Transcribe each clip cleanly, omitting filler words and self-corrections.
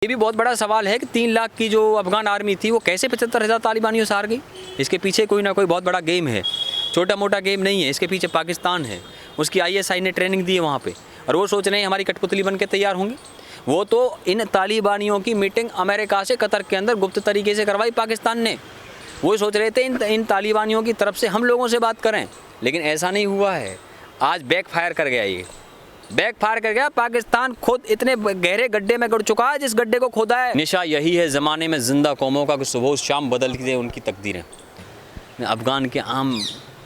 ये भी बहुत बड़ा सवाल है कि 3 लाख की जो अफगान आर्मी थी वो कैसे 75,000 तालिबानियों से हार गई। इसके पीछे कोई ना कोई बहुत बड़ा गेम है, छोटा मोटा गेम नहीं है। इसके पीछे पाकिस्तान है, उसकी ISI ने ट्रेनिंग दी है वहाँ पे, और वो सोच रहे हैं हमारी कठपुतली बन के तैयार होंगे। वो तो इन तालिबानियों की मीटिंग अमेरिका से कतर के अंदर गुप्त तरीके से करवाई पाकिस्तान ने। वो सोच रहे थे इन तालिबानियों की तरफ से हम लोगों से बात करें, लेकिन ऐसा नहीं हुआ है। आज बैकफायर कर गया, ये बैकफायर कर गया। पाकिस्तान खुद इतने गहरे गड्ढे में गड़ चुका है जिस गड्ढे को खोदा है। निशा यही है ज़माने में जिंदा कौमों का कि सुबह शाम बदलती है उनकी तकदीरें। मैं अफ़गान के आम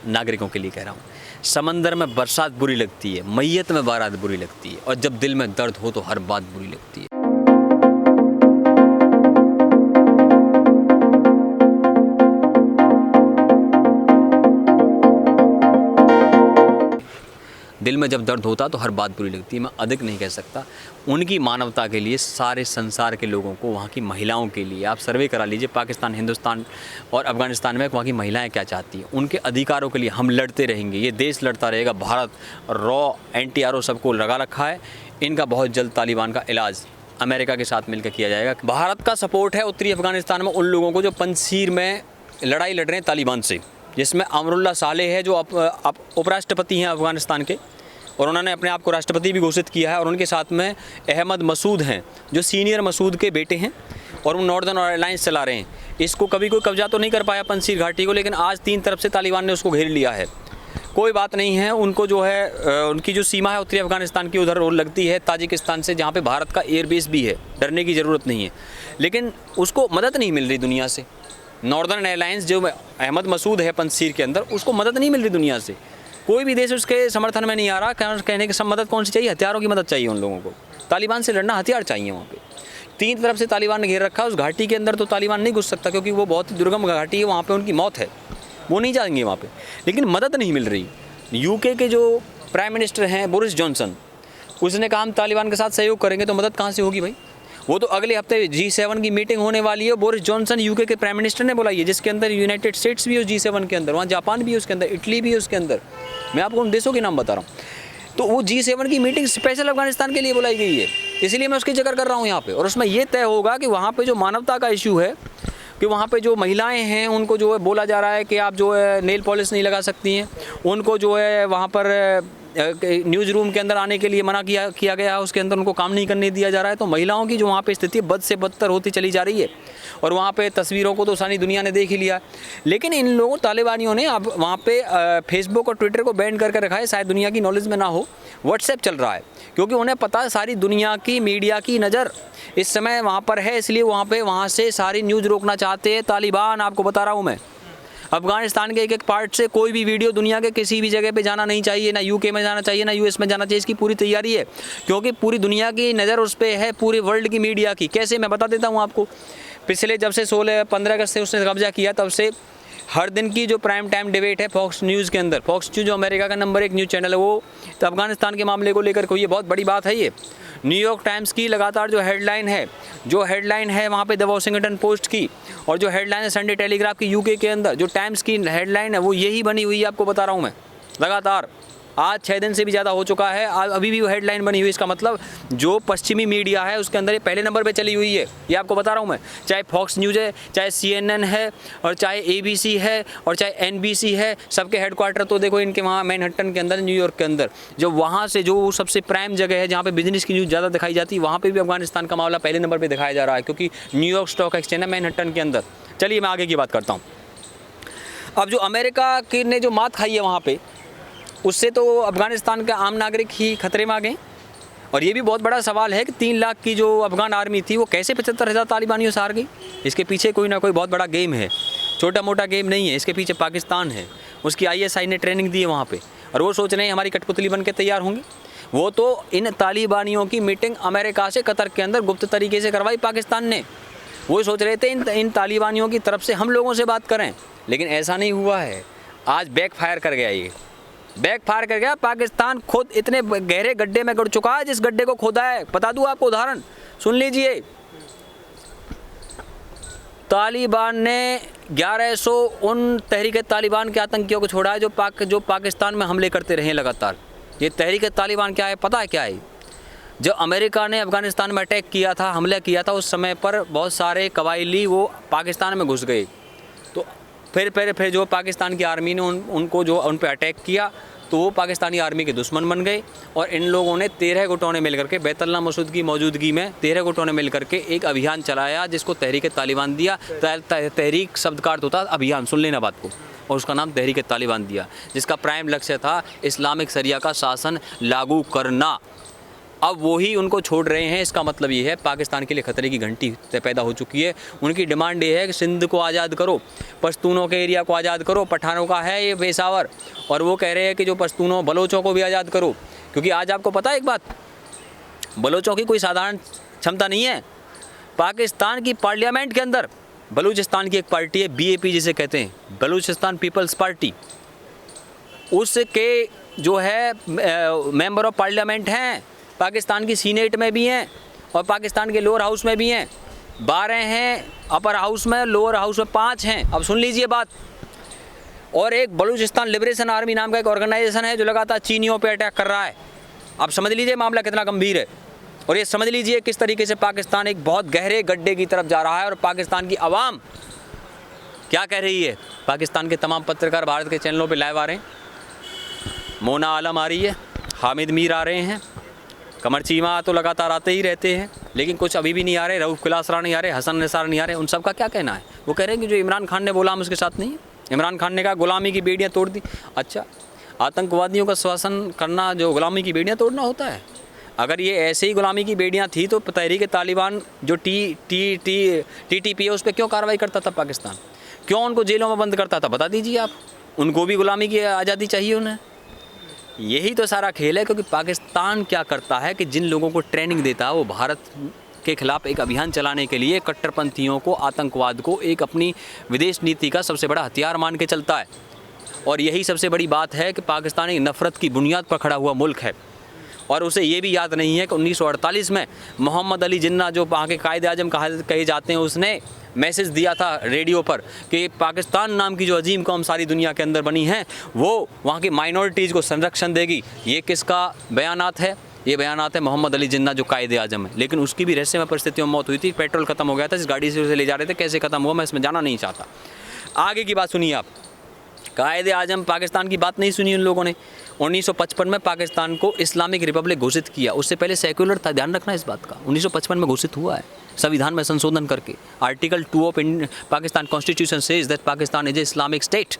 नागरिकों के लिए कह रहा हूँ, समंदर में बरसात बुरी लगती है, मैयत में बारात बुरी लगती है, और जब दिल में दर्द हो तो हर बात बुरी लगती है। दिल में जब दर्द होता तो हर बात बुरी लगती है। मैं अधिक नहीं कह सकता। उनकी मानवता के लिए, सारे संसार के लोगों को, वहाँ की महिलाओं के लिए आप सर्वे करा लीजिए। पाकिस्तान, हिंदुस्तान और अफ़गानिस्तान में वहाँ की महिलाएं क्या चाहती हैं, उनके अधिकारों के लिए हम लड़ते रहेंगे। ये देश लड़ता रहेगा। भारत रॉ NTRO सबको लगा रखा है। इनका बहुत जल्द तालिबान का इलाज अमेरिका के साथ मिलकर किया जाएगा। भारत का सपोर्ट है उत्तरी अफ़गानिस्तान में उन लोगों को जो पंजशीर में लड़ाई लड़ रहे हैं तालिबान से, जिसमें अमरुल्लाह सालेह है जो उपराष्ट्रपति हैं अफ़गानिस्तान के, और उन्होंने अपने आप को राष्ट्रपति भी घोषित किया है। और उनके साथ में अहमद मसूद हैं जो सीनियर मसूद के बेटे हैं, और वो नॉर्दर्न अलायंस चला रहे हैं। इसको कभी कोई कब्जा तो नहीं कर पाया पंजशीर घाटी को, लेकिन आज 3 तरफ से तालिबान ने उसको घेर लिया है। कोई बात नहीं है, उनको जो है उनकी जो सीमा है उत्तरी अफ़गानिस्तान की उधर लगती है ताजिकिस्तान से, जहाँ पे भारत का एयरबेस भी है। डरने की ज़रूरत नहीं है, लेकिन उसको मदद नहीं मिल रही दुनिया से। नॉर्दर्न अलायंस जो अहमद मसूद है पंजशीर के अंदर, उसको मदद नहीं मिल रही दुनिया से। कोई भी देश उसके समर्थन में नहीं आ रहा। कहने की सब मदद कौन सी चाहिए? हथियारों की मदद चाहिए उन लोगों को। तालिबान से लड़ना हथियार चाहिए वहाँ पे। 3 तरफ से तालिबान ने घेर रखा है। उस घाटी के अंदर तो तालिबान नहीं घुस सकता, क्योंकि वो बहुत ही दुर्गम घाटी है, वहाँ पे उनकी मौत है, वो नहीं जाएंगे वहाँ पे। लेकिन मदद नहीं मिल रही। UK के जो प्राइम मिनिस्टर हैं बोरिस जॉनसन, उसने कहा हम तालिबान के साथ सहयोग करेंगे, तो मदद कहाँ से होगी भाई? वो तो अगले हफ्ते G7 की मीटिंग होने वाली है। बोरिस जॉनसन UK के प्राइम मिनिस्टर ने बुलाई है, जिसके अंदर यूनाइटेड स्टेट्स भी है G7 के अंदर, वहाँ जापान भी है उसके अंदर, इटली भी है उसके अंदर। मैं आपको उन देशों के नाम बता रहा हूँ। तो वो G7 की मीटिंग स्पेशल अफगानिस्तान के लिए बुलाई गई है, इसीलिए मैं उसकी जिक्र कर रहा हूँ यहाँ पे। और उसमें ये तय होगा कि वहाँ पे जो मानवता का इशू है, कि वहाँ पे जो महिलाएं हैं उनको जो है बोला जा रहा है कि आप जो है नेल पॉलिश नहीं लगा सकती हैं, उनको जो है वहाँ पर न्यूज़ रूम के अंदर आने के लिए मना किया गया है, उसके अंदर उनको काम नहीं करने दिया जा रहा है। तो महिलाओं की जो वहाँ पे स्थिति बद से बदतर होती चली जा रही है, और वहाँ पे तस्वीरों को तो सारी दुनिया ने देख ही लिया। लेकिन इन लोगों तालिबानियों ने अब वहाँ पे फेसबुक और ट्विटर को बैन करके रखा है। शायद दुनिया की नॉलेज में ना हो, व्हाट्सएप चल रहा है, क्योंकि उन्हें पता है सारी दुनिया की मीडिया की नज़र इस समय वहाँ पर है, इसलिए वहाँ से सारी न्यूज़ रोकना चाहते हैं तालिबान। आपको बता रहा हूँ मैं, अफगानिस्तान के एक पार्ट से कोई भी वीडियो दुनिया के किसी भी जगह पे जाना नहीं चाहिए, ना UK में जाना चाहिए, ना US में जाना चाहिए। इसकी पूरी तैयारी है, क्योंकि पूरी दुनिया की नज़र उस पर है, पूरी वर्ल्ड की मीडिया की। कैसे, मैं बता देता हूँ आपको। पिछले जब से 16-15 अगस्त से उसने कब्जा किया, तब से हर दिन की जो प्राइम टाइम डिबेट है फॉक्स न्यूज़ के अंदर, फॉक्स न्यूज़ जो अमेरिका का नंबर 1 न्यूज़ चैनल है, वो तो अफगानिस्तान के मामले को लेकर कोई, ये बहुत बड़ी बात है। ये न्यूयॉर्क टाइम्स की लगातार जो हेडलाइन है वहाँ पे द वॉशिंगटन पोस्ट की, और जो हेडलाइन है संडे टेलीग्राफ की UK के अंदर, जो टाइम्स की हेडलाइन है वो यही बनी हुई है। आपको बता रहा हूँ मैं, लगातार आज 6 दिन से भी ज़्यादा हो चुका है, अभी भी वो हेडलाइन बनी हुई है। इसका मतलब जो पश्चिमी मीडिया है उसके अंदर ये पहले नंबर पे चली हुई है। ये आपको बता रहा हूँ मैं, चाहे फॉक्स न्यूज़ है, चाहे CNN है, और चाहे ABC है, और चाहे NBC है। सबके हेडक्वार्टर तो देखो इनके वहाँ मैनहट्टन के अंदर, न्यूयॉर्क के अंदर। जो वहाँ से जो सबसे प्राइम जगह है जहाँ पर बिजनेस की न्यूज़ ज़्यादा दिखाई जाती है, वहाँ पर भी अफगानिस्तान का मामला पहले नंबर पर दिखाया जा रहा है, क्योंकि न्यूयॉर्क स्टॉक एक्सचेंज है मैनहट्टन के अंदर। चलिए मैं आगे की बात करता हूँ। अब जो अमेरिका की ने जो मात खाई है वहाँ पे, उससे तो अफ़गानिस्तान के आम नागरिक ही खतरे में आ गए। और ये भी बहुत बड़ा सवाल है कि 3 लाख की जो अफ़गान आर्मी थी वो कैसे 75,000 तालिबानियों से हार गई। इसके पीछे कोई ना कोई बहुत बड़ा गेम है, छोटा मोटा गेम नहीं है। इसके पीछे पाकिस्तान है, उसकी ISI ने ट्रेनिंग दी है वहाँ पे, और वो सोच रहे हैं हमारी कठपुतली बन के तैयार होंगे। वो तो इन तालिबानियों की मीटिंग अमेरिका से कतर के अंदर गुप्त तरीके से करवाई पाकिस्तान ने। वो सोच रहे थे इन तालिबानियों की तरफ से हम लोगों से बात करें, लेकिन ऐसा नहीं हुआ है। आज बैकफायर कर गया, ये बैकफायर कर गया। पाकिस्तान खुद इतने गहरे गड्ढे में गड़ चुका है जिस गड्ढे को खोदा है। बता दूं आपको उदाहरण, सुन लीजिए। तालिबान ने 1100 उन तहरीक तालिबान के आतंकियों को छोड़ा है जो पाकिस्तान में हमले करते रहे लगातार। ये तहरीक तालिबान क्या है, पता है क्या है? जब अमेरिका ने अफ़गानिस्तान में अटैक किया था, हमला किया था, उस समय पर बहुत सारे कबायली वो पाकिस्तान में घुस गए। तो फिर जो पाकिस्तान की आर्मी ने उनको जो उन पर अटैक किया तो वो पाकिस्तानी आर्मी के दुश्मन बन गए। और इन लोगों ने 13 गुटों ने मिलकर के बैतुल्लाह मसूद की मौजूदगी में 13 गुटों ने मिलकर के एक अभियान चलाया जिसको तहरीक तालिबान दिया। तहरीक शब्द का अर्थ होता है अभियान, सुन लेना बात को, और उसका नाम तहरीक तालिबान दिया, जिसका प्राइम लक्ष्य था इस्लामिक शरिया का शासन लागू करना। अब वही उनको छोड़ रहे हैं। इसका मतलब ये है पाकिस्तान के लिए खतरे की घंटी पैदा हो चुकी है। उनकी डिमांड ये है कि सिंध को आज़ाद करो, पश्तूनों के एरिया को आज़ाद करो, पठानों का है ये पेशावर, और वो कह रहे हैं कि जो पश्तूनों बलोचों को भी आज़ाद करो। क्योंकि आज आपको पता है एक बात, बलोचों की कोई साधारण क्षमता नहीं है। पाकिस्तान की पार्लियामेंट के अंदर बलूचिस्तान की एक पार्टी है, BAP जिसे कहते हैं, बलूचिस्तान पीपल्स पार्टी, उसके जो है मेंबर ऑफ पार्लियामेंट हैं, पाकिस्तान की सीनेट में भी हैं और पाकिस्तान के लोअर हाउस में भी हैं। 12 हैं अपर हाउस में, लोअर हाउस में 5 हैं। अब सुन लीजिए बात। और एक बलूचिस्तान लिबरेशन आर्मी नाम का एक ऑर्गेनाइजेशन है जो लगातार चीनियों पे अटैक कर रहा है। अब समझ लीजिए मामला कितना गंभीर है, और ये समझ लीजिए किस तरीके से पाकिस्तान एक बहुत गहरे गड्ढे की तरफ जा रहा है। और पाकिस्तान की आवाम क्या कह रही है? पाकिस्तान के तमाम पत्रकार भारत के चैनलों पर लाइव आ रहे हैं। मोना आलम आ रही है, हामिद मीर आ रहे हैं, कमर चीमा तो लगातार आते ही रहते हैं, लेकिन कुछ अभी भी नहीं आ रहे। रऊफ़ किलासरा नहीं आ रहे, हसन निसार नहीं आ रहे। उन सब का क्या कहना है? वो कह रहे हैं कि जो इमरान खान ने बोला हम उसके साथ नहीं है। इमरान खान ने कहा गुलामी की बेड़ियाँ तोड़ दी। अच्छा, आतंकवादियों का शासन करना जो गुलामी की बेड़ियाँ तोड़ना होता है? अगर ये ऐसे ही गुलामी की बेड़ियाँ थी तो तहरीक तालिबान जो TTP है उस पर क्यों कार्रवाई करता था पाकिस्तान? क्यों उनको जेलों में बंद करता था? बता दीजिए आप। उनको भी गुलामी की आज़ादी चाहिए उन्हें। यही तो सारा खेल है। क्योंकि पाकिस्तान क्या करता है कि जिन लोगों को ट्रेनिंग देता है वो भारत के खिलाफ एक अभियान चलाने के लिए कट्टरपंथियों को, आतंकवाद को एक अपनी विदेश नीति का सबसे बड़ा हथियार मान के चलता है। और यही सबसे बड़ी बात है कि पाकिस्तान एक नफ़रत की बुनियाद पर खड़ा हुआ मुल्क है। और उसे ये भी याद नहीं है कि 1948 में मोहम्मद अली जिन्ना जो वहाँ के कायदे आज़म कहे जाते हैं, उसने मैसेज दिया था रेडियो पर कि पाकिस्तान नाम की जो अजीम कौम सारी दुनिया के अंदर बनी है वो वहाँ की माइनॉरिटीज़ को संरक्षण देगी। ये किसका बयानात है? ये बयानात है मोहम्मद अली जिन्ना जो कायदे आज़म है। लेकिन उसकी भी रहस्यमय परिस्थितियों में मौत हुई थी। पेट्रोल ख़त्म हो गया था, जिस गाड़ी से उसे ले जा रहे थे, कैसे ख़त्म हुआ मैं इसमें जाना नहीं चाहता। आगे की बात सुनिए आप। कायदे आज़म पाकिस्तान की बात नहीं सुनी उन लोगों ने। 1955 में पाकिस्तान को इस्लामिक रिपब्लिक घोषित किया। उससे पहले सेक्युलर था, ध्यान रखना इस बात का। 1955 में घोषित हुआ है संविधान में संशोधन करके। Article 2 of Pakistan constitution says that Pakistan is a Islamic state.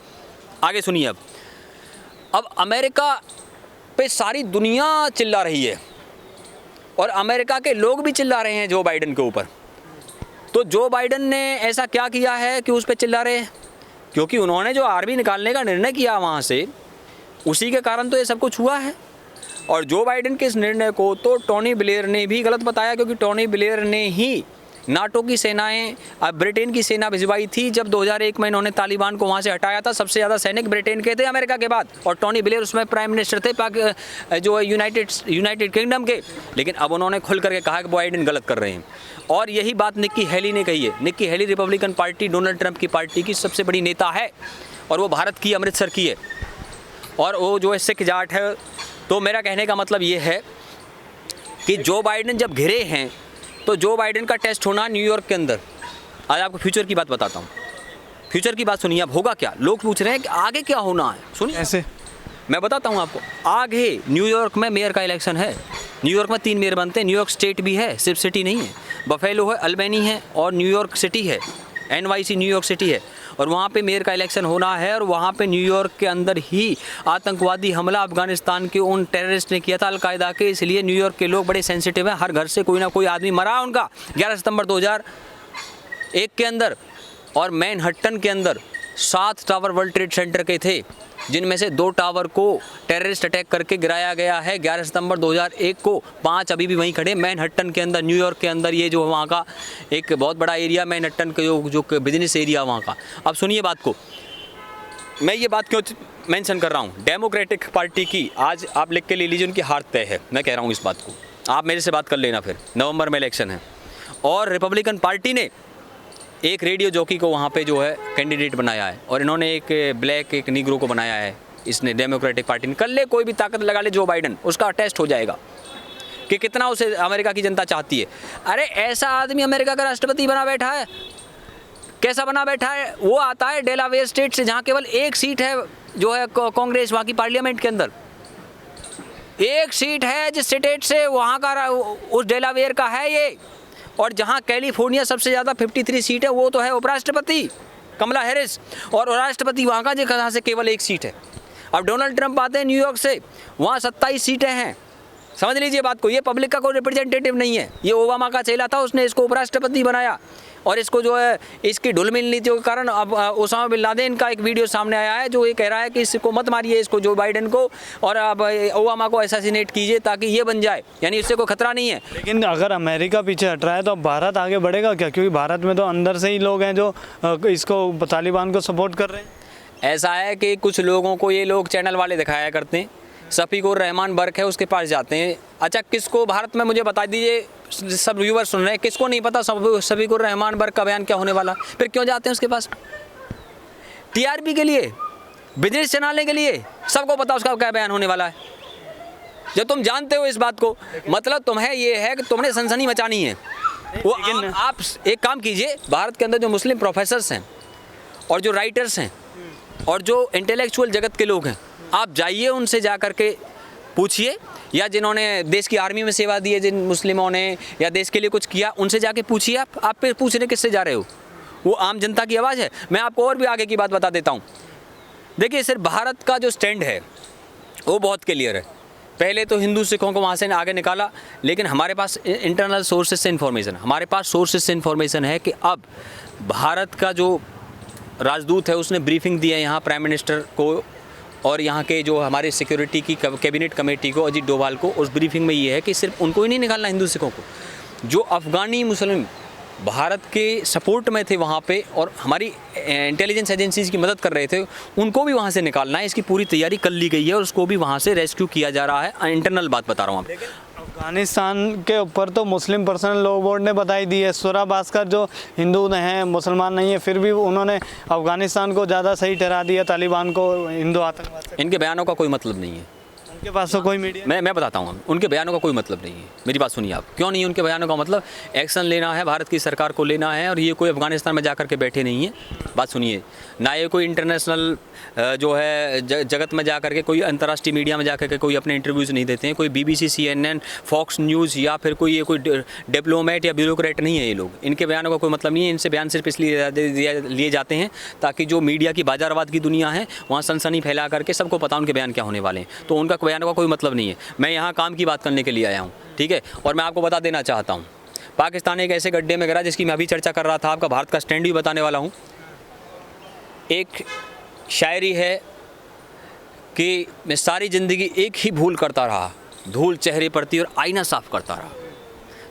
आगे सुनिए अब अमेरिका पे सारी दुनिया चिल्ला रही है और अमेरिका के लोग भी चिल्ला रहे हैं जो बाइडन के ऊपर। तो जो बाइडन ने ऐसा क्या किया है कि उस पर चिल्ला रहे हैं? क्योंकि उन्होंने जो आर्मी निकालने का निर्णय किया वहाँ से, उसी के कारण तो ये सब कुछ हुआ है। और जो बाइडन के इस निर्णय को तो टोनी ब्लेयर ने भी गलत बताया, क्योंकि टोनी ब्लेयर ने ही नाटो की सेनाएं, ब्रिटेन की सेना भिजवाई थी जब 2001 में इन्होंने तालिबान को वहाँ से हटाया था। सबसे ज़्यादा सैनिक ब्रिटेन के थे अमेरिका के बाद, और टोनी ब्लेयर उसमें प्राइम मिनिस्टर थे जो यूनाइटेड किंगडम के। लेकिन अब उन्होंने खुल करके कहा कि बाइडन गलत कर रहे हैं। और यही बात निक्की हेली ने कही है। Nikki Haley Republican party, Donald Trump की पार्टी की सबसे बड़ी नेता है, और वो भारत की, अमृतसर की है, और वो जो है सिख जाट है। तो मेरा कहने का मतलब ये है कि जो बाइडन जब घिरे हैं तो जो बाइडन का टेस्ट होना न्यूयॉर्क के अंदर। आज आपको फ्यूचर की बात बताता हूँ। फ्यूचर की बात सुनिए अब। होगा क्या? लोग पूछ रहे हैं कि आगे क्या होना है। सुनिए ऐसे मैं बताता हूँ आपको। आगे न्यूयॉर्क में मेयर का इलेक्शन है। न्यूयॉर्क में 3 मेयर बनते हैं। न्यूयॉर्क स्टेट भी है, सिर्फ सिटी नहीं है। बफेलो है, अल्बेनी है, और न्यूयॉर्क सिटी है, NYC न्यूयॉर्क सिटी है। और वहाँ पे मेयर का इलेक्शन होना है। और वहाँ पे न्यूयॉर्क के अंदर ही आतंकवादी हमला अफगानिस्तान के उन टेररिस्ट ने किया था, अलकायदा के। इसलिए न्यूयॉर्क के लोग बड़े सेंसिटिव हैं। हर घर से कोई ना कोई आदमी मरा उनका 11 सितंबर 2001 के अंदर। और मैनहट्टन के अंदर 7 टावर वर्ल्ड ट्रेड सेंटर के थे, जिनमें से 2 टावर को टेररिस्ट अटैक करके गिराया गया है 11 सितंबर 2001 को। 5 अभी भी वहीं खड़े मैनहट्टन के अंदर, न्यूयॉर्क के अंदर। ये जो वहाँ का एक बहुत बड़ा एरिया मैनहट्टन का जो बिजनेस एरिया वहाँ का। अब सुनिए बात को। मैं ये बात क्यों मेंशन कर रहा हूँ? डेमोक्रेटिक पार्टी की आज आप लिख के ले लीजिए, उनकी हार तय है। मैं कह रहा हूँ इस बात को, आप मेरे से बात कर लेना। फिर नवंबर में इलेक्शन है। और रिपब्लिकन पार्टी ने एक रेडियो जॉकी को वहाँ पे जो है कैंडिडेट बनाया है, और इन्होंने एक ब्लैक, एक नीग्रो को बनाया है। इसने डेमोक्रेटिक पार्टी ने। कर ले कोई भी ताकत लगा ले जो बाइडन, उसका टेस्ट हो जाएगा कि कितना उसे अमेरिका की जनता चाहती है। अरे ऐसा आदमी अमेरिका का राष्ट्रपति बना बैठा है, कैसा बना बैठा है? वो आता है डेलावेयर स्टेट से, जहाँ केवल एक सीट है जो है कांग्रेस वहाँ की पार्लियामेंट के अंदर, एक सीट है जिस स्टेट से वहाँ का उस डेलावेयर का है ये। और जहाँ कैलिफोर्निया सबसे ज़्यादा 53 सीट है, वो तो है उपराष्ट्रपति कमला हैरिस, और राष्ट्रपति वहाँ का जहाँ से केवल एक सीट है। अब डोनाल्ड ट्रंप आते हैं न्यूयॉर्क से, वहाँ 27 सीटें हैं। समझ लीजिए बात को, ये पब्लिक का कोई रिप्रेजेंटेटिव नहीं है, ये ओबामा का चेला था, उसने इसको उपराष्ट्रपति बनाया। और इसको जो है इसकी ढुलमिल नीतियों के कारण अब ओसामा बिन लादेन का एक वीडियो सामने आया है जो ये कह रहा है कि इसको मत मारिए, इसको जो बाइडेन को, और अब ओबामा को असैसिनेट कीजिए ताकि ये बन जाए, यानी इससे कोई खतरा नहीं है। लेकिन अगर अमेरिका पीछे हट रहा है तो अब भारत आगे बढ़ेगा क्या? क्योंकि भारत में तो अंदर से ही लोग हैं जो इसको तालिबान को सपोर्ट कर रहे हैं। ऐसा है कि कुछ लोगों को ये लोग चैनल वाले दिखाया करते हैं, शफीकुर रहमान बर्क है उसके पास जाते हैं। अच्छा, किसको भारत में, मुझे बता दीजिए, सब व्यूअर सुन रहे हैं, किसको नहीं पता शफीकुर रहमान बर्क का बयान क्या होने वाला? फिर क्यों जाते हैं उसके पास? टीआरपी के लिए, बिजनेस चलाने के लिए, सबको पता उसका क्या बयान होने वाला है। जब तुम जानते हो इस बात को, मतलब तुम्हें ये है कि तुमने सनसनी मचानी है। वो आप एक काम कीजिए, भारत के अंदर जो मुस्लिम प्रोफेसर्स हैं और जो राइटर्स हैं और जो इंटेलेक्चुअल जगत के लोग हैं, आप जाइए उनसे जा कर के पूछिए, या जिन्होंने देश की आर्मी में सेवा दी है, जिन मुस्लिमों ने, या देश के लिए कुछ किया, उनसे जाके पूछिए। आप पे पूछ रहे किससे जा रहे हो? वो आम जनता की आवाज़ है। मैं आपको और भी आगे की बात बता देता हूँ। देखिए, सिर्फ भारत का जो स्टैंड है वो बहुत क्लियर है। पहले तो हिंदू सिखों को वहाँ से आगे निकाला, लेकिन हमारे पास इंटरनल सोर्सेज से इन्फॉर्मेशन, हमारे पास सोर्सेज से इन्फॉर्मेशन है कि अब भारत का जो राजदूत है उसने ब्रीफिंग दी है यहाँ प्राइम मिनिस्टर को और यहाँ के जो हमारे सिक्योरिटी की कैबिनेट कमेटी को, अजीत डोभाल को। उस ब्रीफिंग में ये है कि सिर्फ उनको ही नहीं निकालना, हिंदू सिखों को, जो अफ़गानी मुस्लिम भारत के सपोर्ट में थे वहाँ पे और हमारी इंटेलिजेंस एजेंसीज़ की मदद कर रहे थे, उनको भी वहाँ से निकालना है। इसकी पूरी तैयारी कर ली गई है और उसको भी वहाँ से रेस्क्यू किया जा रहा है। इंटरनल बात बता रहा हूँ आप। अफगानिस्तान के ऊपर तो मुस्लिम पर्सनल लॉ बोर्ड ने बताई दी है। सुरा भास्कर जो हिंदू हैं, मुसलमान नहीं है, फिर भी उन्होंने अफगानिस्तान को ज़्यादा सही ठहरा दिया तालिबान को हिंदू आतंकवाद। इनके बयानों का कोई मतलब नहीं है, उनके पास तो कोई मीडिया, मैं बताता हूँ, उनके बयानों का कोई मतलब नहीं है। मेरी बात सुनिए आप, क्यों नहीं है उनके बयानों का मतलब? एक्शन लेना है, भारत की सरकार को लेना है, और ये कोई अफगानिस्तान में जाकर के बैठे नहीं है। बात सुनिए ना, ये कोई इंटरनेशनल जो है जगत में जाकर के, कोई अंतर्राष्ट्रीय मीडिया में जाकर के कोई अपने इंटरव्यूज़ नहीं देते हैं। कोई BBC, CNN, फॉक्स न्यूज़ या फिर कोई ये कोई डिप्लोमेट या ब्यूरोक्रेट नहीं है ये लोग। इनके बयानों का कोई मतलब नहीं है। इनसे बयान सिर्फ इसलिए लिए जाते हैं ताकि जो मीडिया की बाजारवाद की दुनिया है वहाँ सनसनी फैला करके सबको पता उनके बयान क्या होने वाले हैं। तो उनका बयानों का कोई मतलब नहीं है। मैं यहाँ काम की बात करने के लिए आया हूँ, ठीक है। और मैं आपको बता देना चाहता हूँ, पाकिस्तान एक ऐसे गड्ढे में गिरा जिसकी मैं अभी चर्चा कर रहा था। आपका भारत का स्टैंड भी बताने वाला हूँ। एक शायरी है कि मैं सारी ज़िंदगी एक ही भूल करता रहा, धूल चेहरे पर थी और आईना साफ़ करता रहा।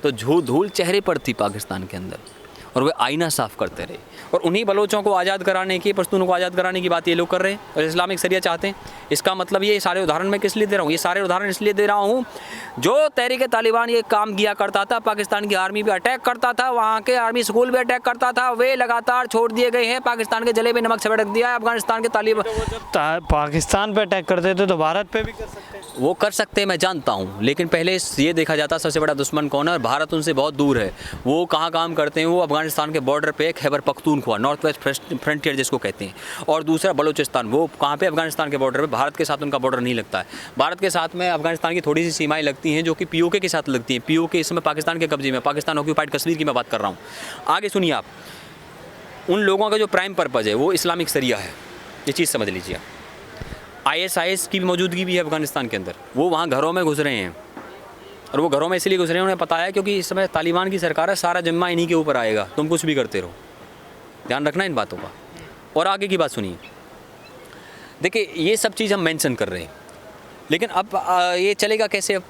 तो धूल चेहरे पर थी पाकिस्तान के अंदर और वे आईना साफ़ करते रहे। और उन्हीं बलोचों को आज़ाद कराने की, पश्तूनों को आज़ाद कराने की बात ये लोग कर रहे हैं और इस्लामिक शरिया चाहते हैं। इसका मतलब ये सारे उदाहरण मैं किस लिए दे रहा हूँ? ये सारे उदाहरण इसलिए दे रहा हूँ, जो तहरीक तालिबान ये काम किया करता था, पाकिस्तान की आर्मी पे अटैक करता था, वहाँ के आर्मी स्कूल पे अटैक करता था, वे लगातार छोड़ दिए गए हैं। पाकिस्तान के जले में नमक छिड़क दिया है अफगानिस्तान के तालिबान। पाकिस्तान पे अटैक करते थे तो भारत पे भी कर सकते हैं। वो कर सकते हैं, मैं जानता हूँ, लेकिन पहले ये देखा जाता सबसे बड़ा दुश्मन कौन है और भारत उनसे बहुत दूर है। वो कहाँ काम करते हैं? वो अफगानिस्तान के बॉर्डर पे Khyber Pakhtunkhwa, north west frontier जिसको कहते हैं, और दूसरा बलूचिस्तान। वो कहाँ पे? अफगानिस्तान के बॉर्डर पे। भारत के साथ उनका बॉर्डर नहीं लगता है। भारत के साथ में अफगानिस्तान की थोड़ी सी सीमाएं लगती हैं जो कि POK के साथ लगती हैं। POK इस समय पाकिस्तान के कब्जे में, पाकिस्तान ऑक्यूपाइड कश्मीर की मैं बात कर रहा हूँ। आगे सुनिए आप, उन लोगों का जो प्राइम पर्पज़ है वो इस्लामिक शरिया है, ये चीज़ समझ लीजिए। ISIS की भी मौजूदगी भी है अफगानिस्तान के अंदर। वो वहाँ घरों में घुस रहे हैं और वो घरों में इसलिए घुस रहे हैं, उन्हें पता है क्योंकि इस समय तालिबान की सरकार है, सारा जिम्मा इन्हीं के ऊपर आएगा, तुम कुछ भी करते रहो। ध्यान रखना इन बातों का। और आगे की बात सुनिए। देखिए, ये सब चीज़ हम मेंशन कर रहे हैं, लेकिन अब ये चलेगा कैसे? अब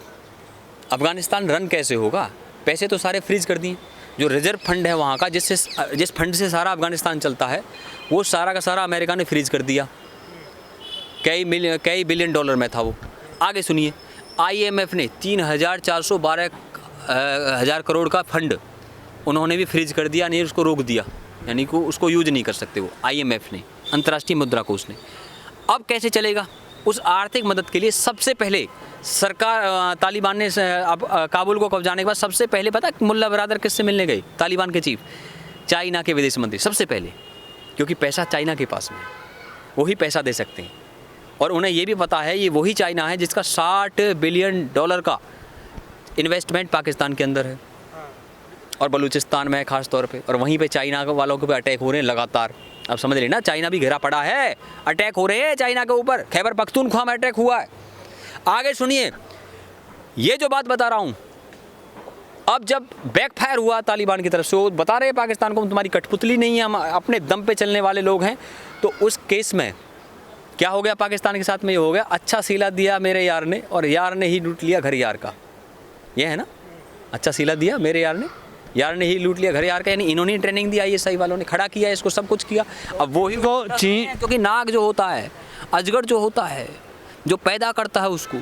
अफगानिस्तान रन कैसे होगा? पैसे तो सारे फ्रीज कर दिए। जो रिजर्व फंड है वहाँ का, जिस फंड से सारा अफगानिस्तान चलता है, वो सारा का सारा अमेरिका ने फ्रीज कर दिया। कई बिलियन डॉलर में था वो। आगे सुनिए, IMF ने 3,412 करोड़ का फंड उन्होंने भी फ्रीज कर दिया, नहीं उसको रोक दिया, यानी कि उसको यूज नहीं कर सकते वो। IMF ने, अंतर्राष्ट्रीय मुद्रा कोष ने। अब कैसे चलेगा? उस आर्थिक मदद के लिए सबसे पहले सरकार तालिबान ने अब काबुल को कब्जाने के बाद सबसे पहले पता मुल्ला बरादर किससे मिलने गए? तालिबान के चीफ, चाइना के विदेश मंत्री सबसे पहले, क्योंकि पैसा चाइना के पास में है, वही पैसा दे सकते हैं। और उन्हें ये भी पता है ये वही चाइना है जिसका $60 बिलियन का इन्वेस्टमेंट पाकिस्तान के अंदर है और बलूचिस्तान में है ख़ास तौर पे। और वहीं पे चाइना वालों के ऊपर अटैक हो रहे हैं लगातार। अब समझ रहे ना, चाइना भी घिरा पड़ा है, अटैक हो रहे हैं चाइना के ऊपर। खैबर पख्तूनख्वा में अटैक हुआ है। आगे सुनिए, ये जो बात बता रहा हूँ, अब जब बैकफायर हुआ तालिबान की तरफ से, वो बता रहे हैं पाकिस्तान को हम तुम्हारी कठपुतली नहीं है, हम अपने दम पे चलने वाले लोग हैं। तो उस केस में क्या हो गया पाकिस्तान के साथ में? ये हो गया अच्छा सिला दिया मेरे यार ने और यार ने ही लूट लिया घर यार का। ये है ना, अच्छा सिला दिया मेरे यार ने ही लूट लिया घर यार का। यानी इन्होंने ट्रेनिंग दी, ISI वालों ने खड़ा किया इसको, सब कुछ किया। अब वही को चीन, क्योंकि नाग जो होता है, अजगर जो होता है, जो पैदा करता है उसको,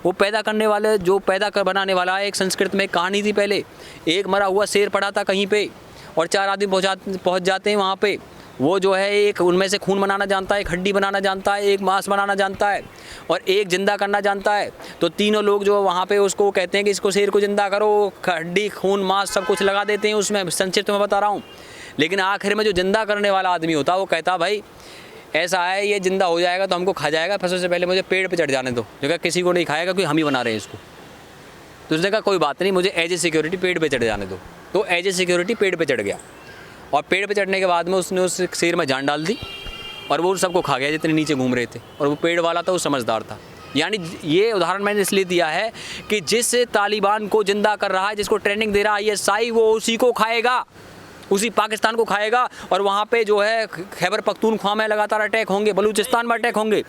वो पैदा करने वाले जो बनाने वाला है। एक संस्कृत में एक कहानी थी पहले, एक मरा हुआ शेर पड़ा था कहीं पे और 4 आदमी पहुंच जाते हैं वहाँ पे। वो जो है एक उनमें से खून बनाना जानता है, एक हड्डी बनाना जानता है, एक मांस बनाना जानता है और एक जिंदा करना जानता है। तो तीनों लोग जो वहाँ पे उसको कहते हैं कि इसको शेर को जिंदा करो, हड्डी खून मांस सब कुछ लगा देते हैं उसमें, संक्षिप्त में बता रहा हूँ। लेकिन आखिर में जो जिंदा करने वाला आदमी होता है वो कहता भाई ऐसा है ये जिंदा हो जाएगा तो हमको खा जाएगा, फिर सबसे पहले मुझे पेड़ पे चढ़ जाने दो। जो कहा किसी को नहीं खाएगा क्योंकि हम ही बना रहे हैं इसको। तो उसने कहा कोई बात नहीं, मुझे एज ए सिक्योरिटी पेड़ पे चढ़ जाने दो। तो एज ए सिक्योरिटी पेड़ पे चढ़ गया और पेड़ पे चढ़ने के बाद में उसने उस शेर में जान डाल दी और वो सबको खा गया जितने नीचे घूम रहे थे। और वो पेड़ वाला था, वो समझदार था। यानी ये उदाहरण मैंने इसलिए दिया है कि जिस तालिबान को जिंदा कर रहा है, जिसको ट्रेनिंग दे रहा है ISI, वो उसी को खाएगा, उसी पाकिस्तान को खाएगा। और वहाँ पे जो है खैबर पख्तूनख्वा में लगातार अटैक होंगे, बलूचिस्तान में अटैक होंगे।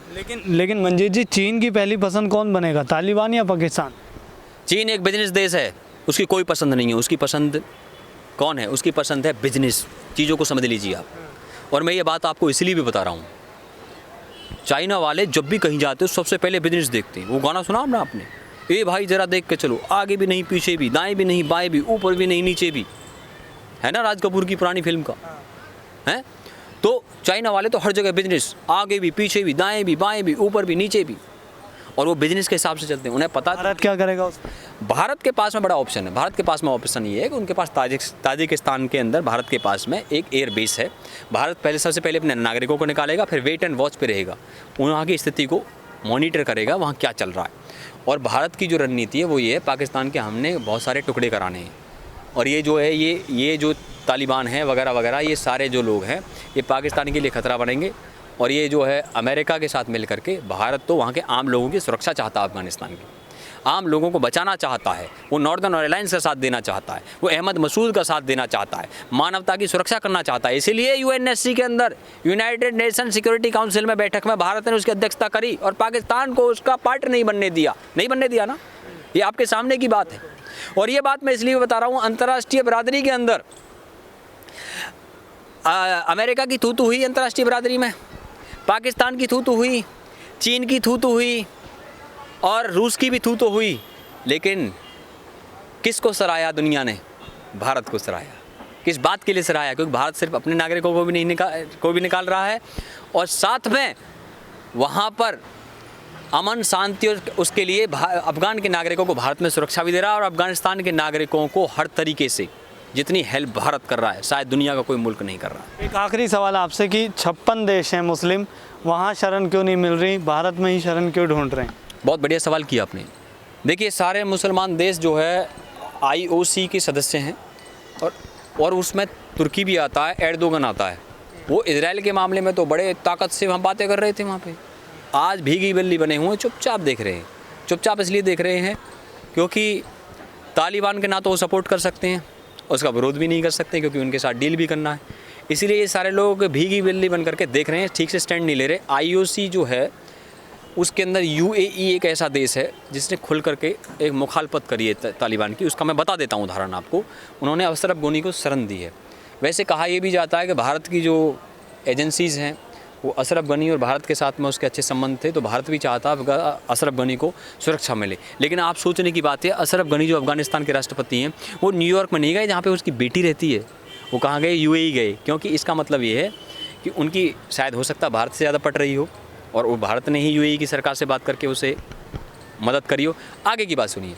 लेकिन मंजीत जी, चीन की पहली पसंद कौन बनेगा, तालिबान या पाकिस्तान? चीन एक बिजनेस देश है, उसकी कोई पसंद नहीं है। उसकी पसंद कौन है? उसकी पसंद है बिजनेस। चीज़ों को समझ लीजिए आप। और मैं ये बात आपको इसलिए भी बता रहा हूँ, चाइना वाले जब भी कहीं जाते हैं सबसे पहले बिजनेस देखते हैं। वो गाना सुना ना आपने, ए भाई ज़रा देख के चलो, आगे भी नहीं पीछे भी, दाएँ भी नहीं बाएँ भी, ऊपर भी नहीं नीचे भी, है ना, राज कपूर की पुरानी फिल्म का है। तो चाइना वाले तो हर जगह बिजनेस, आगे भी पीछे भी, दाएँ भी बाएँ भी, ऊपर भी नीचे भी, और वो बिजनेस के हिसाब से चलते हैं। उन्हें पता भारत क्या करेगा उस? भारत के पास में बड़ा ऑप्शन है। भारत के पास में ऑप्शन ये है कि उनके पास ताजिकिस्तान के अंदर भारत के पास में एक एयर बेस है। भारत पहले सबसे पहले अपने नागरिकों को निकालेगा, फिर वेट एंड वॉच पे रहेगा, वहाँ की स्थिति को मॉनिटर करेगा, वहाँ क्या चल रहा है। और भारत की जो रणनीति है वो ये है, पाकिस्तान के हमने बहुत सारे टुकड़े कराने हैं। और ये जो है ये जो तालिबान है वगैरह वगैरह, ये सारे जो लोग हैं ये पाकिस्तान के लिए ख़तरा बनेंगे। और ये जो है अमेरिका के साथ मिल करके, भारत तो वहाँ के आम लोगों की सुरक्षा चाहता है, अफगानिस्तान के आम लोगों को बचाना चाहता है, वो नॉर्दर्न अलायंस का साथ देना चाहता है, वो अहमद मसूद का साथ देना चाहता है, मानवता की सुरक्षा करना चाहता है। इसीलिए UNSC के अंदर, यूनाइटेड नेशन सिक्योरिटी काउंसिल में बैठक में भारत ने उसकी अध्यक्षता करी और पाकिस्तान को उसका पार्ट नहीं बनने दिया ना। ये आपके सामने की बात है। और ये बात मैं इसलिए बता रहा हूँ, अंतर्राष्ट्रीय बिरादरी के अंदर अमेरिका की थू हुई, अंतर्राष्ट्रीय बिरादरी में पाकिस्तान की थू हुई, चीन की थू हुई और रूस की भी थू हुई, लेकिन किसको सराहा दुनिया ने? भारत को सराहा। किस बात के लिए सराहा? क्योंकि भारत सिर्फ अपने नागरिकों को भी निकाल रहा है और साथ में वहाँ पर अमन शांति और उसके लिए अफगान के नागरिकों को भारत में सुरक्षा भी दे रहा है। और अफगानिस्तान के नागरिकों को हर तरीके से जितनी हेल्प भारत कर रहा है, शायद दुनिया का कोई मुल्क नहीं कर रहा। एक आखिरी सवाल आपसे कि 56 देश हैं मुस्लिम, वहाँ शरण क्यों नहीं मिल रही, भारत में ही शरण क्यों ढूंढ रहे हैं? बहुत बढ़िया सवाल किया आपने। देखिए, सारे मुसलमान देश जो है IOC के सदस्य हैं और उसमें तुर्की भी आता है, एर्दोगन आता है। वो इजराइल के मामले में तो बड़े ताकत से हम बातें कर रहे थे वहाँ पे। आज भीगी बिल्ली बने हुए चुपचाप देख रहे हैं। चुपचाप इसलिए देख रहे हैं क्योंकि तालिबान के ना तो वो सपोर्ट कर सकते हैं, उसका विरोध भी नहीं कर सकते क्योंकि उनके साथ डील भी करना है। इसीलिए ये सारे लोग भीगी बिल्ली बन करके देख रहे हैं, ठीक से स्टैंड नहीं ले रहे। IOC जो है उसके अंदर UAE एक ऐसा देश है जिसने खुल करके एक मुखालफत करी है तालिबान की। उसका मैं बता देता हूँ उदाहरण आपको। उन्होंने अशरफ गनी को शरण दी है। वैसे कहा यह भी जाता है कि भारत की जो एजेंसीज़ हैं वो अशरफ गनी और भारत के साथ में उसके अच्छे संबंध थे, तो भारत भी चाहता अशरफ गनी को सुरक्षा मिले। लेकिन आप सोचने की बात है, अशरफ गनी जो अफगानिस्तान के राष्ट्रपति हैं वो न्यूयॉर्क में नहीं गए जहाँ पे उसकी बेटी रहती है। वो कहाँ गए? UAE गए, क्योंकि इसका मतलब ये है कि उनकी शायद हो सकता है भारत से ज़्यादा पट रही हो और वो भारत ने ही यूएई की सरकार से बात करके उसे मदद करी हो। आगे की बात सुनिए।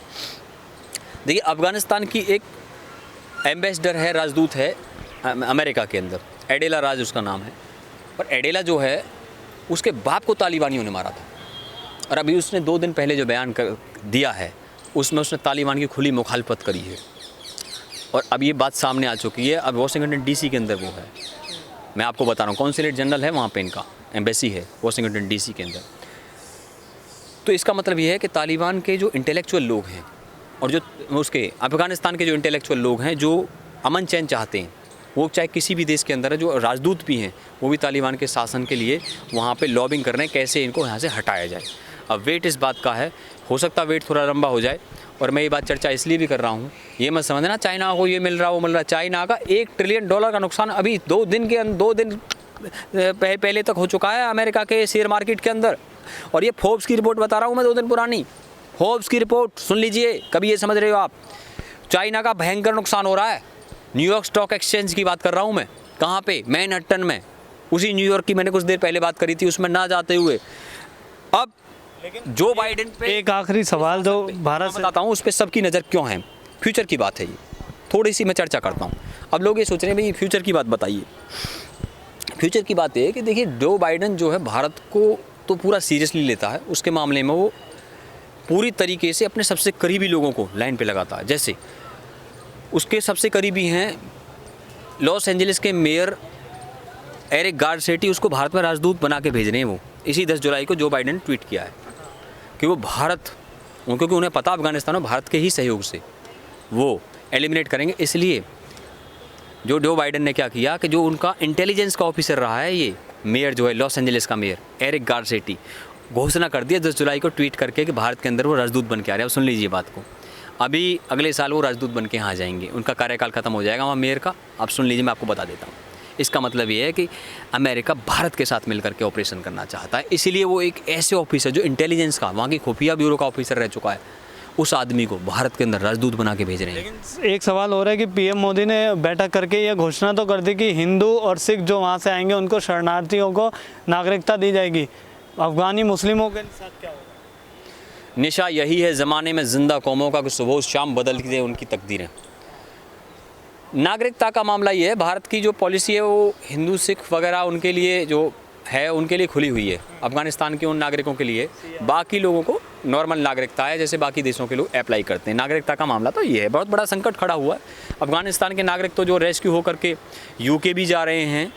देखिए, अफ़गानिस्तान की एक एम्बेसडर है, राजदूत है अमेरिका के अंदर, एडेला राज उसका नाम है। और एडेला जो है, उसके बाप को तालिबानियों ने मारा था। और अभी उसने 2 दिन पहले जो बयान दिया है, उसमें उसने तालिबान की खुली मुखालफत करी है। और अब ये बात सामने आ चुकी है। अब वाशिंगटन डीसी के अंदर वो है, मैं आपको बता रहा हूँ, कॉन्सुलेट जनरल है वहाँ पे, इनका एम्बेसी है वाशिंगटन डीसी के अंदर। तो इसका मतलब ये है कि तालिबान के जो इंटेलेक्चुअल लोग हैं और जो उसके अफ़गानिस्तान के जो इंटेलेक्चुअल लोग हैं, जो अमन चैन चाहते हैं, वो चाहे किसी भी देश के अंदर है, जो राजदूत भी हैं, वो भी तालिबान के शासन के लिए वहाँ पे लॉबिंग कर रहे हैं, कैसे इनको यहाँ से हटाया जाए। अब वेट इस बात का है, हो सकता है वेट थोड़ा लंबा हो जाए। और मैं ये बात चर्चा इसलिए भी कर रहा हूँ, ये मत समझना चाइना को ये मिल रहा वो मिल रहा। चाइना का $1 ट्रिलियन का नुकसान अभी 2 दिन पहले तक हो चुका है अमेरिका के शेयर मार्केट के अंदर। और ये फोर्ब्स की रिपोर्ट बता रहा हूँ मैं, 2 दिन पुरानी फोर्ब्स की रिपोर्ट सुन लीजिए, कभी ये समझ रहे हो आप। चाइना का भयंकर नुकसान हो रहा है। न्यूयॉर्क स्टॉक एक्सचेंज की बात कर रहा हूँ मैं, कहाँ पे, मैनहट्टन में, उसी न्यूयॉर्क की मैंने कुछ देर पहले बात करी थी, उसमें ना जाते हुए अब जो बाइडेन पे एक आखिरी सवाल जो भारत से बताता हूँ, उस पर सबकी नज़र क्यों है। फ्यूचर की बात है ये, थोड़ी सी मैं चर्चा करता हूँ। अब लोग ये सोच रहे हैं भाई फ्यूचर की बात बताइए। फ्यूचर की बात ये है कि देखिए, जो बाइडेन जो है भारत को तो पूरा सीरियसली लेता है, उसके मामले में वो पूरी तरीके से अपने सबसे करीबी लोगों को लाइन पे लगाता है। जैसे उसके सबसे करीबी हैं लॉस एंजलिस के मेयर एरिक गारसेटी, उसको भारत में राजदूत बना के भेज रहे हैं। वो इसी 10 जुलाई को जो बाइडेन ने ट्वीट किया है कि वो भारत, क्योंकि उन्हें पता अफगानिस्तान में भारत के ही सहयोग से वो एलिमिनेट करेंगे। इसलिए जो बाइडेन ने क्या किया कि जो उनका इंटेलिजेंस का ऑफिसर रहा है, ये मेयर जो है लॉस एंजलिस का मेयर एरिक गारसेटी, घोषणा कर दिया 10 जुलाई को ट्वीट करके कि भारत के अंदर वो राजदूत बन के आ रहे हैं। अब सुन लीजिए बात को, अभी अगले साल वो राजदूत बन के यहाँ जाएंगे, उनका कार्यकाल खत्म हो जाएगा वहाँ मेयर का। आप सुन लीजिए, मैं आपको बता देता हूँ। इसका मतलब ये है कि अमेरिका भारत के साथ मिलकर के ऑपरेशन करना चाहता है। इसीलिए वो एक ऐसे ऑफिसर जो इंटेलिजेंस का, वहाँ की खुफिया ब्यूरो का ऑफिसर रह चुका है, उस आदमी को भारत के अंदर राजदूत बना के भेज रहे हैं। लेकिन एक सवाल हो रहा है कि पीएम मोदी ने बैठक करके ये घोषणा तो कर दी कि हिंदू और सिख जो वहाँ से आएंगे उनको, शरणार्थियों को नागरिकता दी जाएगी। अफगानी मुस्लिमों के साथ क्या होगा? निशा यही है ज़माने में जिंदा कौमों का कि सुबह शाम बदलती है उनकी तकदीरें। नागरिकता का मामला ये है, भारत की जो पॉलिसी है वो हिंदू सिख वगैरह उनके लिए जो है, उनके लिए खुली हुई है। अफगानिस्तान के उन नागरिकों के लिए, बाकी लोगों को नॉर्मल नागरिकता है जैसे बाकी देशों के लोग अप्लाई करते हैं। नागरिकता का मामला तो ये है, बहुत बड़ा संकट खड़ा हुआ है। अफगानिस्तान के नागरिक तो जो रेस्क्यू होकर के यूके भी जा रहे हैं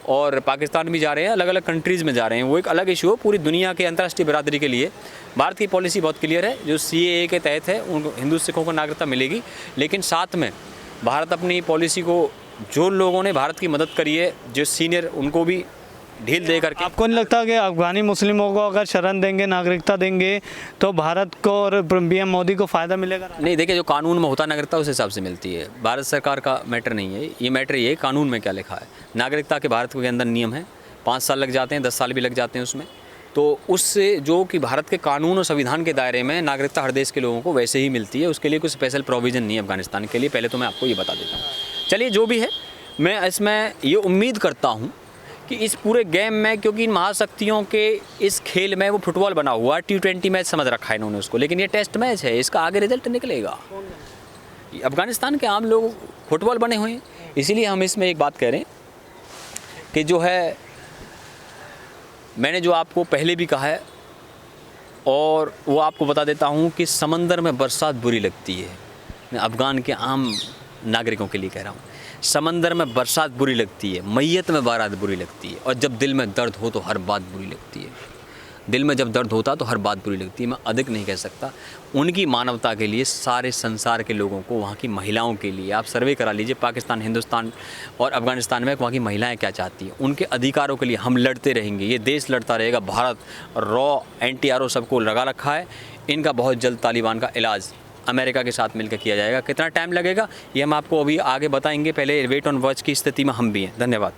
और पाकिस्तान भी जा रहे हैं, अलग अलग कंट्रीज़ में जा रहे हैं, वो एक अलग इशू है। पूरी दुनिया के अंतर्राष्ट्रीय बिरादरी के लिए भारत की पॉलिसी बहुत क्लियर है, जो CAA के तहत है, उनको हिंदू सिखों को नागरिकता मिलेगी। लेकिन साथ में भारत अपनी पॉलिसी को, जो लोगों ने भारत की मदद करी है, जो सीनियर, उनको भी ढील दे करके। आपको नहीं लगता कि अफगानी मुस्लिमों को अगर शरण देंगे, नागरिकता देंगे, तो भारत को और पीएम मोदी को फ़ायदा मिलेगा? नहीं, देखिए, जो कानून में होता नागरिकता उस हिसाब से मिलती है। भारत सरकार का मैटर नहीं है ये, मैटर ये कानून में क्या लिखा है। नागरिकता के भारत के अंदर नियम है, 5 साल लग जाते हैं, 10 साल भी लग जाते हैं उसमें। तो उससे जो कि भारत के कानून और संविधान के दायरे में नागरिकता हर देश के लोगों को वैसे ही मिलती है, उसके लिए कोई स्पेशल प्रोविज़न नहीं है अफगानिस्तान के लिए। पहले तो मैं आपको ये बता देता हूँ। चलिए, जो भी है, मैं इसमें ये उम्मीद करता हूँ कि इस पूरे गेम में, क्योंकि इन महाशक्तियों के इस खेल में वो फुटबॉल बना हुआ है, T20 मैच समझ रखा है इन्होंने उसको, लेकिन ये टेस्ट मैच है, इसका आगे रिजल्ट निकलेगा। अफगानिस्तान के आम लोग फुटबॉल बने हुए हैं। इसीलिए हम इसमें एक बात कह रहे हैं कि जो है, मैंने जो आपको पहले भी कहा है और वो आपको बता देता हूँ कि समंदर में बरसात बुरी लगती है। मैं अफ़गान के आम नागरिकों के लिए कह रहा हूँ, समंदर में बरसात बुरी लगती है, मैयत में बारात बुरी लगती है, और जब दिल में दर्द हो तो हर बात बुरी लगती है। दिल में जब दर्द होता तो हर बात बुरी लगती है। मैं अधिक नहीं कह सकता। उनकी मानवता के लिए, सारे संसार के लोगों को, वहाँ की महिलाओं के लिए आप सर्वे करा लीजिए, पाकिस्तान, हिंदुस्तान और अफ़गानिस्तान में वहाँ की महिलाएं क्या चाहती हैं। उनके अधिकारों के लिए हम लड़ते रहेंगे, ये देश लड़ता रहेगा। भारत रॉ NTRO सबको लगा रखा है। इनका बहुत जल्द तालिबान का इलाज अमेरिका के साथ मिलकर किया जाएगा। कितना टाइम लगेगा ये हम आपको अभी आगे बताएंगे। पहले वेट ऑन वॉच की स्थिति में हम भी हैं। धन्यवाद।